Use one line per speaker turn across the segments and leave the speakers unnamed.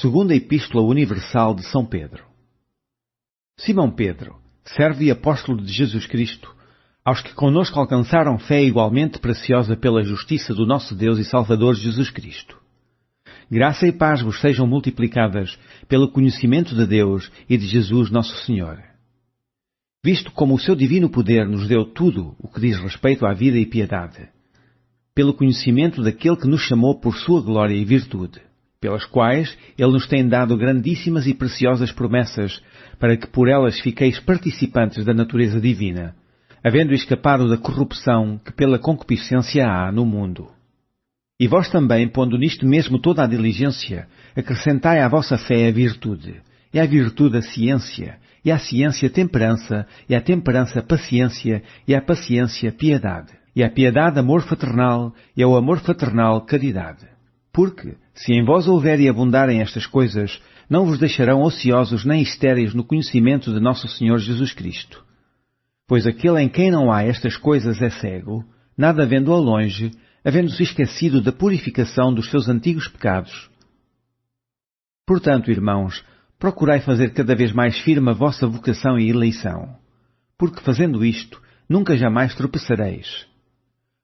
Segunda Epístola Universal de São Pedro. Simão Pedro, servo e apóstolo de Jesus Cristo, aos que conosco alcançaram fé igualmente preciosa pela justiça do nosso Deus e Salvador Jesus Cristo. Graça e paz vos sejam multiplicadas pelo conhecimento de Deus e de Jesus nosso Senhor. Visto como o seu divino poder nos deu tudo o que diz respeito à vida e piedade, pelo conhecimento daquele que nos chamou por sua glória e virtude, pelas quais Ele nos tem dado grandíssimas e preciosas promessas, para que por elas fiqueis participantes da natureza divina, havendo escapado da corrupção que pela concupiscência há no mundo. E vós também, pondo nisto mesmo toda a diligência, acrescentai à vossa fé a virtude, e à virtude a ciência, e à ciência temperança, e à temperança paciência, e à paciência piedade, e à piedade amor fraternal, e ao amor fraternal caridade. Porque, se em vós houver e abundarem estas coisas, não vos deixarão ociosos nem estéreis no conhecimento de nosso Senhor Jesus Cristo. Pois aquele em quem não há estas coisas é cego, nada vendo ao longe, havendo-se esquecido da purificação dos seus antigos pecados. Portanto, irmãos, procurai fazer cada vez mais firme a vossa vocação e eleição, porque fazendo isto, nunca jamais tropeçareis.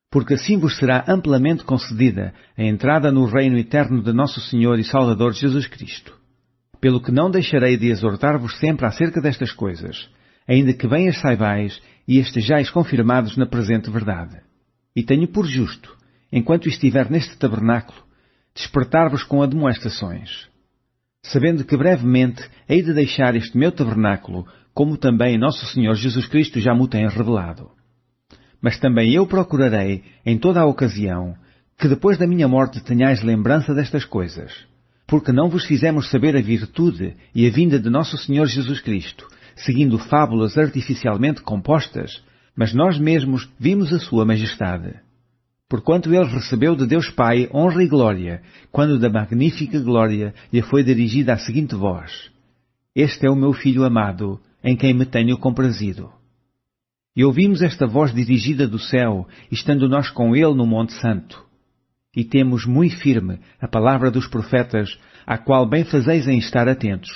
Porque assim vos será amplamente concedida a entrada no reino eterno de nosso Senhor e Salvador Jesus Cristo. Pelo que não deixarei de exortar-vos sempre acerca destas coisas, ainda que bem as saibais e estejais confirmados na presente verdade. E tenho por justo, enquanto estiver neste tabernáculo, despertar-vos com admoestações, sabendo que brevemente hei de deixar este meu tabernáculo, como também nosso Senhor Jesus Cristo já me tem revelado. Mas também eu procurarei, em toda a ocasião, que depois da minha morte tenhais lembrança destas coisas, porque não vos fizemos saber a virtude e a vinda de nosso Senhor Jesus Cristo, seguindo fábulas artificialmente compostas, mas nós mesmos vimos a sua majestade. Porquanto ele recebeu de Deus Pai honra e glória, quando da magnífica glória lhe foi dirigida a seguinte voz: Este é o meu Filho amado, em quem me tenho comprazido. E ouvimos esta voz dirigida do céu, estando nós com ele no Monte Santo. E temos muito firme a palavra dos profetas, à qual bem fazeis em estar atentos,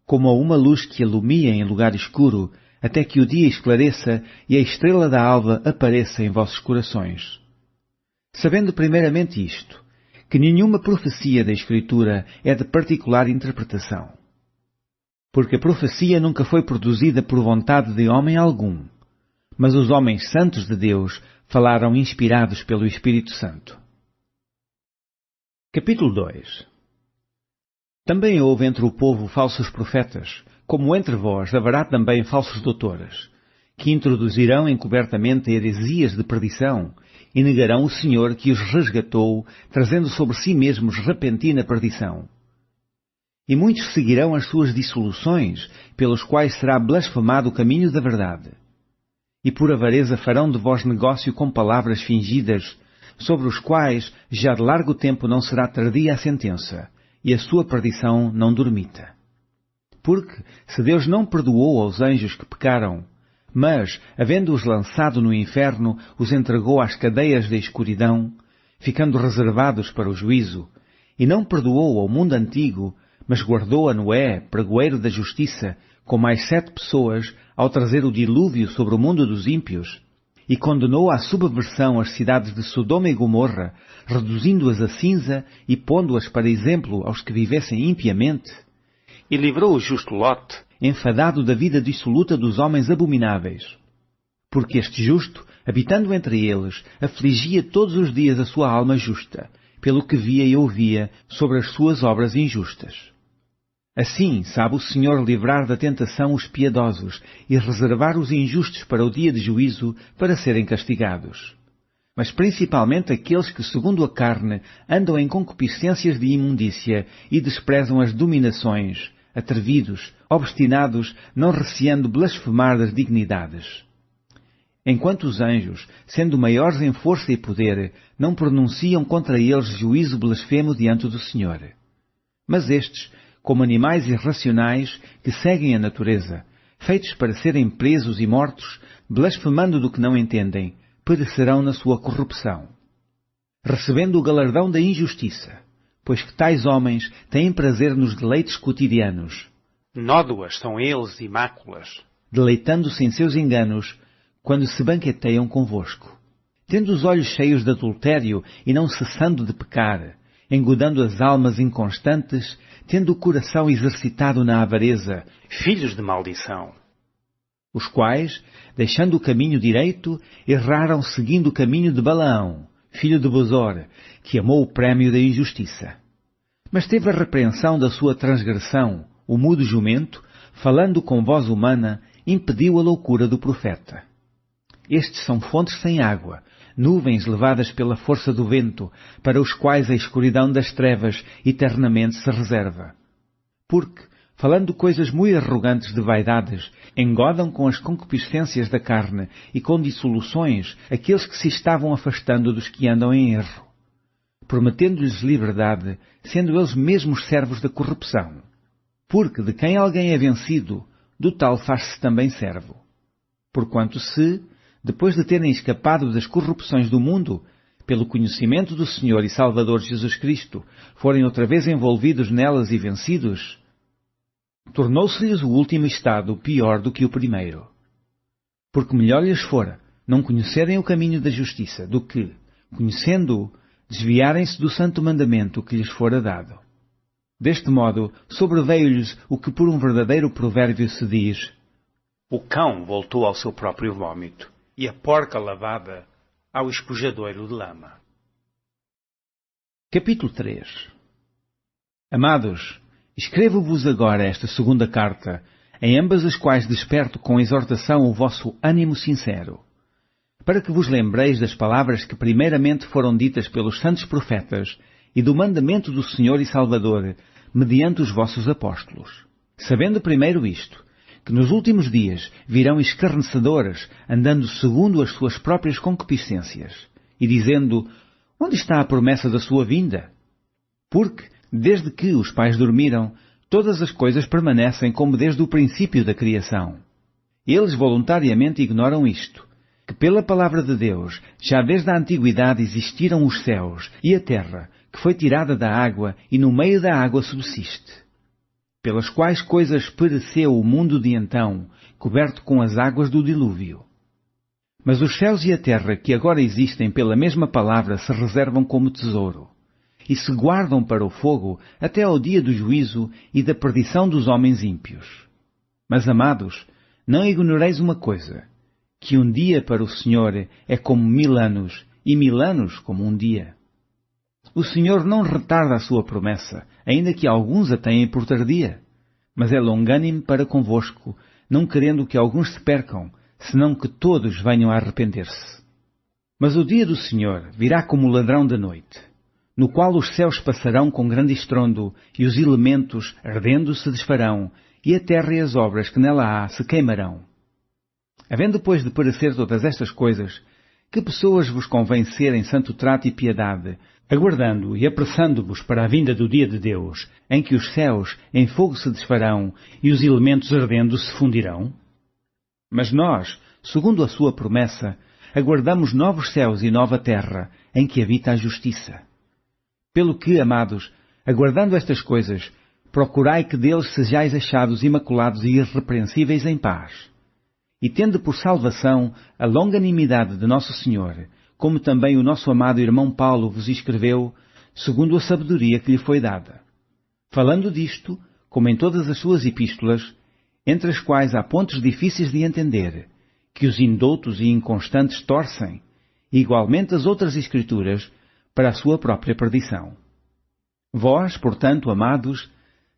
como a uma luz que alumia em lugar escuro, até que o dia esclareça e a estrela da alva apareça em vossos corações. Sabendo primeiramente isto, que nenhuma profecia da Escritura é de particular interpretação. Porque a profecia nunca foi produzida por vontade de homem algum, mas os homens santos de Deus falaram inspirados pelo Espírito Santo. Capítulo 2. Também houve entre o povo falsos profetas, como entre vós haverá também falsos doutores, que introduzirão encobertamente heresias de perdição, e negarão o Senhor que os resgatou, trazendo sobre si mesmos repentina perdição. E muitos seguirão as suas dissoluções, pelos quais será blasfemado o caminho da verdade. E por avareza farão de vós negócio com palavras fingidas, sobre os quais já de largo tempo não será tardia a sentença, e a sua perdição não dormita. Porque, se Deus não perdoou aos anjos que pecaram, mas, havendo-os lançado no inferno, os entregou às cadeias da escuridão, ficando reservados para o juízo, e não perdoou ao mundo antigo, mas guardou a Noé, pregoeiro da justiça, com mais 7 pessoas, ao trazer o dilúvio sobre o mundo dos ímpios, e condenou à subversão as cidades de Sodoma e Gomorra, reduzindo-as a cinza e pondo-as para exemplo aos que vivessem impiamente, e livrou o justo Lote, enfadado da vida dissoluta dos homens abomináveis. Porque este justo, habitando entre eles, afligia todos os dias a sua alma justa, pelo que via e ouvia sobre as suas obras injustas. Assim sabe o Senhor livrar da tentação os piedosos e reservar os injustos para o dia de juízo, para serem castigados. Mas principalmente aqueles que, segundo a carne, andam em concupiscências de imundícia e desprezam as dominações, atrevidos, obstinados, não receando blasfemar das dignidades. Enquanto os anjos, sendo maiores em força e poder, não pronunciam contra eles juízo blasfemo diante do Senhor. Mas estes, como animais irracionais que seguem a natureza, feitos para serem presos e mortos, blasfemando do que não entendem, perecerão na sua corrupção. Recebendo o galardão da injustiça, pois que tais homens têm prazer nos deleites cotidianos.
Nódoas são eles e máculas,
deleitando-se em seus enganos, quando se banqueteiam convosco. Tendo os olhos cheios de adultério e não cessando de pecar, engodando as almas inconstantes, tendo o coração exercitado na avareza,
filhos de maldição,
os quais, deixando o caminho direito, erraram seguindo o caminho de Balaão, filho de Bosor, que amou o prémio da injustiça. Mas teve a repreensão da sua transgressão, o mudo jumento, falando com voz humana, impediu a loucura do profeta. Estes são fontes sem água, nuvens levadas pela força do vento, para os quais a escuridão das trevas eternamente se reserva. Porque, falando coisas muito arrogantes de vaidades, engodam com as concupiscências da carne e com dissoluções aqueles que se estavam afastando dos que andam em erro, prometendo-lhes liberdade, sendo eles mesmos servos da corrupção. Porque de quem alguém é vencido, do tal faz-se também servo. Porquanto se, depois de terem escapado das corrupções do mundo, pelo conhecimento do Senhor e Salvador Jesus Cristo, forem outra vez envolvidos nelas e vencidos, tornou-se-lhes o último estado pior do que o primeiro. Porque melhor lhes fora não conhecerem o caminho da justiça, do que, conhecendo-o, desviarem-se do santo mandamento que lhes fora dado. Deste modo, sobreveio-lhes o que por um verdadeiro provérbio se diz:
o cão voltou ao seu próprio vômito, e a porca lavada ao espujadouro de lama.
Capítulo 3. Amados, escrevo-vos agora esta segunda carta, em ambas as quais desperto com exortação o vosso ânimo sincero, para que vos lembreis das palavras que primeiramente foram ditas pelos santos profetas e do mandamento do Senhor e Salvador, mediante os vossos apóstolos. Sabendo primeiro isto, que nos últimos dias virão escarnecedores, andando segundo as suas próprias concupiscências, e dizendo: onde está a promessa da sua vinda? Porque, desde que os pais dormiram, todas as coisas permanecem como desde o princípio da criação. Eles voluntariamente ignoram isto, que pela palavra de Deus, já desde a antiguidade existiram os céus e a terra, que foi tirada da água e no meio da água subsiste, pelas quais coisas pereceu o mundo de então, coberto com as águas do dilúvio. Mas os céus e a terra que agora existem pela mesma palavra se reservam como tesouro, e se guardam para o fogo até ao dia do juízo e da perdição dos homens ímpios. Mas, amados, não ignoreis uma coisa, que um dia para o Senhor é como 1000 anos, e 1000 anos como um dia. O Senhor não retarda a sua promessa, ainda que alguns a tenham por tardia, mas é longânime para convosco, não querendo que alguns se percam, senão que todos venham a arrepender-se. Mas o dia do Senhor virá como ladrão da noite, no qual os céus passarão com grande estrondo, e os elementos, ardendo, se desfarão, e a terra e as obras que nela há se queimarão. Havendo, pois, de perecer todas estas coisas, que pessoas vos convém ser em santo trato e piedade, aguardando e apressando-vos para a vinda do dia de Deus, em que os céus em fogo se desfarão e os elementos ardendo se fundirão? Mas nós, segundo a sua promessa, aguardamos novos céus e nova terra, em que habita a justiça. Pelo que, amados, aguardando estas coisas, procurai que deles sejais achados imaculados e irrepreensíveis em paz. E tende por salvação a longanimidade de nosso Senhor, como também o nosso amado irmão Paulo vos escreveu, segundo a sabedoria que lhe foi dada. Falando disto, como em todas as suas epístolas, entre as quais há pontos difíceis de entender, que os indoutos e inconstantes torcem, e igualmente as outras Escrituras, para a sua própria perdição. Vós, portanto, amados,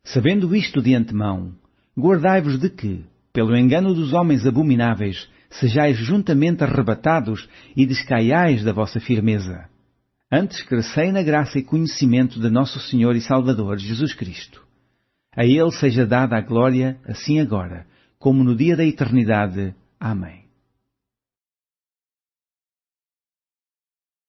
sabendo isto de antemão, guardai-vos de que, pelo engano dos homens abomináveis, sejais juntamente arrebatados e descaiais da vossa firmeza. Antes crescei na graça e conhecimento de nosso Senhor e Salvador Jesus Cristo. A Ele seja dada a glória, assim agora, como no dia da eternidade. Amém.